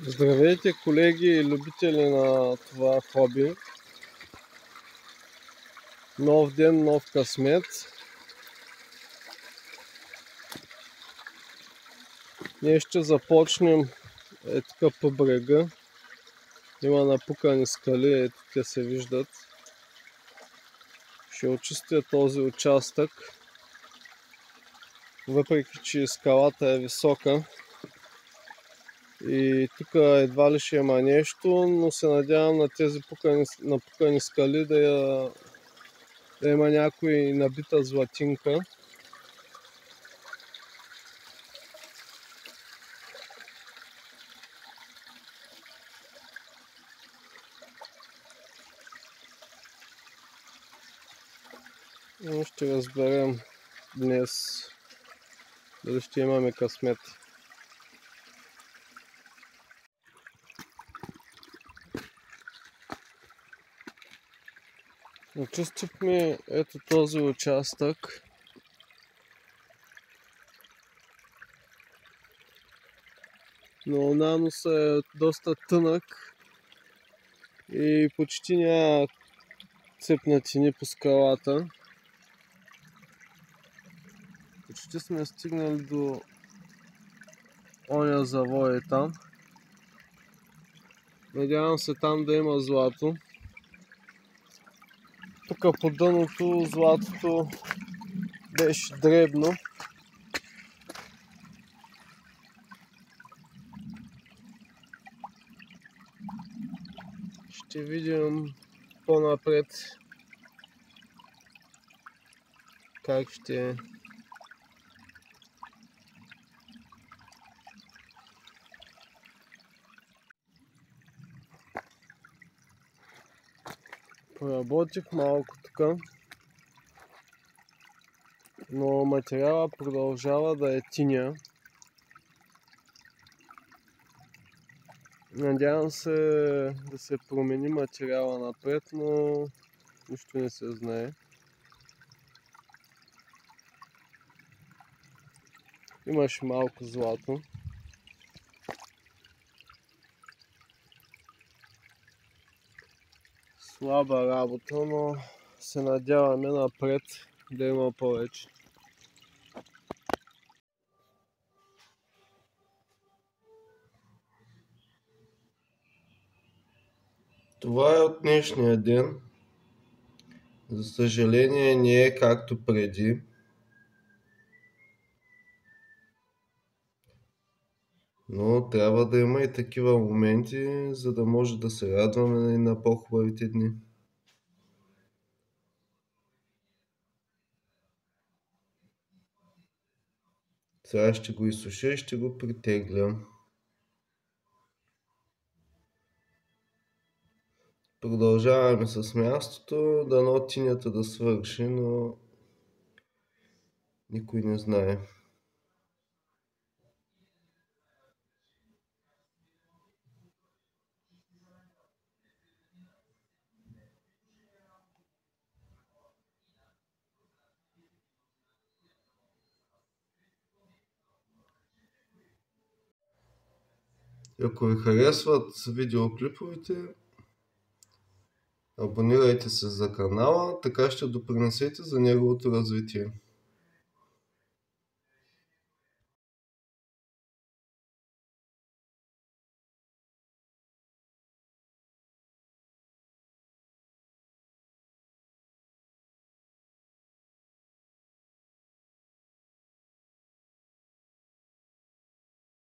Здравейте, колеги и любители на това хоби! Нов ден, нов късмет. Ние ще започнем тук по брега. Има напукани скали, ето те се виждат. Ще очистя този участък. Въпреки че скалата е висока и тук едва ли ще има нещо, но се надявам на тези напукани скали да има някой набита златинка. Но ще разберем днес дали ще имаме късмет. Очистихме ето този участък. Но наносът е доста тънък и почти няма цепнатини по скалата. Почти сме стигнали до оня завой там. Надявам се там да има злато. Тук по дъното златото беше дребно. Ще видим по-напред как ще е. Поработих малко тук, но материала продължава да е тиня. Надявам се да се промени материала напред, но нищо не се знае. Имаше малко злато. Слаба работа, но се надяваме напред да има повече. Това е от днешния ден. За съжаление не е както преди. Но трябва да има и такива моменти, за да може да се радваме на по-хубавите дни. Сега ще го изсуша и ще го притегля. Продължаваме с мястото, дано тинята да свърши, но никой не знае. Ако ви харесват видеоклиповете, абонирайте се за канала, така ще допринесете за неговото развитие.